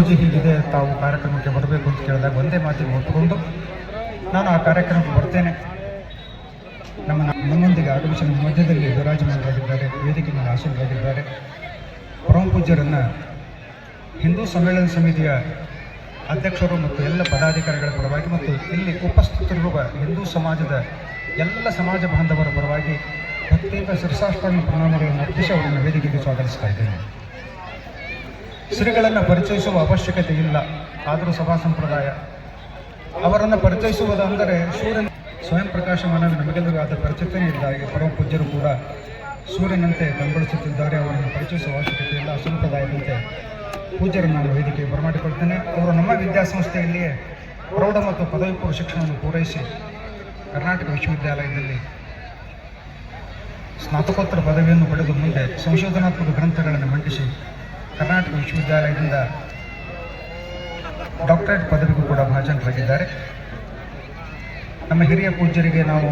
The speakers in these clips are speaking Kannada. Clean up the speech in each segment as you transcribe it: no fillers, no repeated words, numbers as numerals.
ಪೂಜೆ ಹೀಗಿದೆ, ತಾವು ಕಾರ್ಯಕ್ರಮಕ್ಕೆ ಬರಬೇಕು ಅಂತ ಕೇಳಿದಾಗ ಒಂದೇ ಮಾತಿಗೆ ಒಪ್ಪಿಕೊಂಡು ನಾನು ಆ ಕಾರ್ಯಕ್ರಮಕ್ಕೆ ಬರ್ತೇನೆ. ನಮ್ಮೊಂದಿಗೆ ಆಗಮಿಸಿದ ಮಧ್ಯದಲ್ಲಿ ವಿರಾಜಮಾನರಾಗಿದ್ದಾರೆ, ವೇದಿಕೆ ಮೇಲೆ ಆಸೀನರಾಗಿದ್ದಾರೆ. ಪರಮ ಪೂಜ್ಯರನ್ನು ಹಿಂದೂ ಸಮ್ಮೇಳನ ಸಮಿತಿಯ ಅಧ್ಯಕ್ಷರು ಮತ್ತು ಎಲ್ಲ ಪದಾಧಿಕಾರಿಗಳ ಪರವಾಗಿ ಮತ್ತು ಇಲ್ಲಿ ಉಪಸ್ಥಿತರಿರುವ ಹಿಂದೂ ಸಮಾಜದ ಎಲ್ಲ ಸಮಾಜ ಬಾಂಧವರ ಪರವಾಗಿ ಪ್ರತ್ಯೇಕ ಶಿರಸಾಷ್ಟಾಂಗ ಪ್ರಣಾಮಗಳನ್ನು ಅರ್ಪಿಸಿ ಅವರನ್ನು ವೇದಿಕೆಗೆ ಸ್ವಾಗತಿಸ್ತಾ ಇದ್ದೇನೆ. ಶ್ರೀಗಳನ್ನು ಪರಿಚಯಿಸುವ ಅವಶ್ಯಕತೆ ಇಲ್ಲ, ಆದರೂ ಸಭಾ ಸಂಪ್ರದಾಯ ಅವರನ್ನು ಪರಿಚಯಿಸುವುದೆಂದರೆ ಸೂರ್ಯನ ಸ್ವಯಂ ಪ್ರಕಾಶಮಾನವೇ ನಮಗೆಲ್ಲರಿಗೂ ಆದ ಪರಿಚಿತನೇ ಇದ್ದಾಗೆ ಪರಮ ಪೂಜ್ಯರು ಕೂಡ ಸೂರ್ಯನಂತೆ ಕಂಗೊಳಿಸುತ್ತಿದ್ದಾರೆ. ಅವರನ್ನು ಪರಿಚಯಿಸುವ ಅವಶ್ಯಕತೆ ಇಲ್ಲ. ಸಂಪ್ರದಾಯದಂತೆ ಪೂಜ್ಯರನ್ನು ನಾನು ವೇದಿಕೆಗೆ ಬರಮಾಡಿಕೊಳ್ತೇನೆ. ಅವರು ನಮ್ಮ ವಿದ್ಯಾಸಂಸ್ಥೆಯಲ್ಲಿಯೇ ಪ್ರೌಢ ಮತ್ತು ಪದವಿ ಪೂರ್ವ ಶಿಕ್ಷಣವನ್ನು ಪೂರೈಸಿ ಕರ್ನಾಟಕ ವಿಶ್ವವಿದ್ಯಾಲಯದಲ್ಲಿ ಸ್ನಾತಕೋತ್ತರ ಪದವಿಯನ್ನು ಪಡೆದು ಮುಂದೆ ಸಂಶೋಧನಾತ್ಮಕ ಗ್ರಂಥಗಳನ್ನು ಮಂಡಿಸಿ ಕರ್ನಾಟಕ ವಿಶ್ವವಿದ್ಯಾಲಯದಿಂದ ಡಾಕ್ಟರೇಟ್ ಪದವಿಗೂ ಕೂಡ ಭಾಜನರಾಗಿದ್ದಾರೆ. ನಮ್ಮ ಹಿರಿಯ ಪೂಜ್ಯರಿಗೆ ನಾವು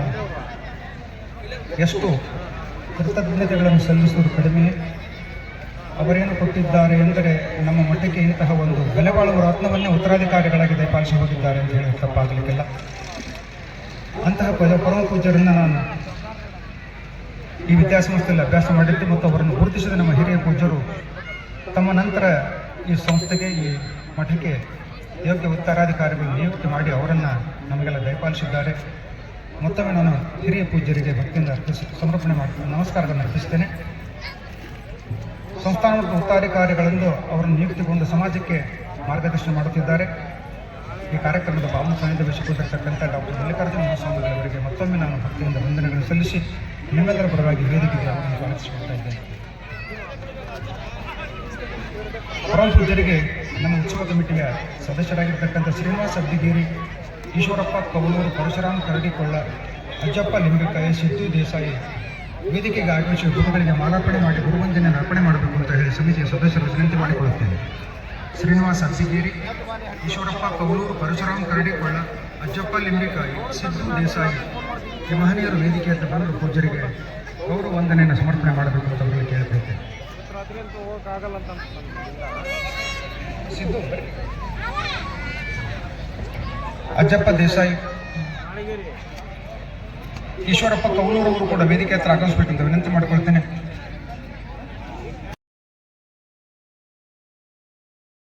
ಎಷ್ಟು ಕೃತಜ್ಞತೆಗಳನ್ನು ಸಲ್ಲಿಸುವುದು ಕಡಿಮೆ. ಅವರೇನು ಕೊಟ್ಟಿದ್ದಾರೆ ಎಂದರೆ ನಮ್ಮ ಮಠಕ್ಕೆ ಇಂತಹ ಒಂದು ಬೆಲೆಬಾಳುವ ರತ್ನವನ್ನೇ ಉತ್ತರಾಧಿಕಾರಿಗಳಾಗಿ ದಯಪಾಲಿಸಿ ಹೋಗಿದ್ದಾರೆ ಅಂತ ಹೇಳಿ ತಪ್ಪಾಗಲಿಕ್ಕಿಲ್ಲ. ಅಂತಹ ಪರಮ ಪೂಜ್ಯರನ್ನು ನಾನು ಈ ವಿದ್ಯಾಸಂಸ್ಥೆಯಲ್ಲಿ ಅಭ್ಯಾಸ ಮಾಡಿದ್ದು ಮತ್ತು ಅವರನ್ನು ಗುರುತಿಸಿದ ನಮ್ಮ ಹಿರಿಯ ಪೂಜ್ಯರು ತಮ್ಮ ನಂತರ ಈ ಸಂಸ್ಥೆಗೆ, ಈ ಮಠಕ್ಕೆ ಯೋಗ್ಯ ಉತ್ತರಾಧಿಕಾರಿಗಳು ನಿಯುಕ್ತಿ ಮಾಡಿ ಅವರನ್ನು ನಮಗೆಲ್ಲ ದಯಪಾಲಿಸಿದ್ದಾರೆ. ಮತ್ತೊಮ್ಮೆ ನಾನು ಹಿರಿಯ ಪೂಜ್ಯರಿಗೆ ಭಕ್ತಿಯಿಂದ ಸಮರ್ಪಣೆ ಮಾಡ್ತೀನಿ, ನಮಸ್ಕಾರಗಳನ್ನು ಅರ್ಪಿಸ್ತೇನೆ. ಸಂಸ್ಥಾನ ಮತ್ತು ಉತ್ತರಾಧಿಕಾರಿಗಳೆಂದು ಅವರನ್ನು ನಿಯುಕ್ತಿಗೊಂಡು ಸಮಾಜಕ್ಕೆ ಮಾರ್ಗದರ್ಶನ ಮಾಡುತ್ತಿದ್ದಾರೆ. ಈ ಕಾರ್ಯಕ್ರಮದ ಭಾವನ ಸಾನ್ನಿಧ್ಯ ವಹಿಸಿಕೊಂಡಿರ್ತಕ್ಕಂಥ ಡಾಕ್ಟರ್ ಮಲ್ಲಿಕಾರ್ಜುನ ಮಹಾಸ್ವಾಮಿಗಳವರಿಗೆ ಮತ್ತೊಮ್ಮೆ ನಾನು ಭಕ್ತಿಯಿಂದ ವಂದನೆಗಳನ್ನು ಸಲ್ಲಿಸಿ ನಿಮ್ಮೆಲ್ಲರ ಪರವಾಗಿ ವೇದಿಕೆಗೆ ಅವರನ್ನು ಸ್ವಾಗತಿಸಿಕೊಳ್ತಾ ಇದ್ದೇನೆ. ಪರಮ ಪೂಜ್ಯರಿಗೆ ನಮ್ಮ ಉತ್ಸವ ಕಮಿಟಿಯ ಸದಸ್ಯರಾಗಿರ್ತಕ್ಕಂಥ ಶ್ರೀನಿವಾಸ ಅಬ್ದಿಗೇರಿ, ಈಶ್ವರಪ್ಪ ಕವಲೂರು, ಪರಶುರಾಮ್ ಕರಡಿಕೊಳ್ಳ, ಅಜ್ಜಪ್ಪ ಲಿಂಗಕಾಯಿ, ಸಿದ್ದು ದೇಸಾಯಿ ವೇದಿಕೆಗೆ ಆಗಮಿಸಿ ಗುರುಗಳಿಗೆ ಮಾಲಾರ್ಪಣೆ ಮಾಡಿ ಗುರುವಂದನೆಯನ್ನು ಅರ್ಪಣೆ ಮಾಡಬೇಕು ಅಂತ ಹೇಳಿ ಸಮಿತಿಯ ಸದಸ್ಯರು ವಿನಂತಿ ಮಾಡಿಕೊಳ್ಳುತ್ತೇನೆ. ಶ್ರೀನಿವಾಸ ಅಬ್ದಿಗೇರಿ, ಈಶ್ವರಪ್ಪ ಕವಲೂರು, ಪರಶುರಾಮ್ ಕರಡಿಕೊಳ್ಳ, ಅಜ್ಜಪ್ಪ ಲಿಂಗಕಾಯಿ, ಸಿದ್ದು ದೇಸಾಯಿ ಈ ಮಹನೀಯರು ವೇದಿಕೆಯಿಂದ ಬಂದು ಪೂಜ್ಯರಿಗೆ ಗೌರವ ವಂದನೆಯನ್ನು ಸಮರ್ಪಣೆ ಮಾಡಬೇಕು ಅಂತ ಅವರಿಗೆ ಕೇಳಬೇಕು. ಸಿದ್ದು ಅಜ್ಜಪ್ಪ ದೇಸಾಯಿ, ಈಶ್ವರಪ್ಪ ಕವಲೂರವರು ಕೂಡ ವೇದಿಕೆ ಹತ್ರ ಆಗಮಿಸಬೇಕಂತ ವಿನಂತಿ ಮಾಡಿಕೊಳ್ತೇನೆ.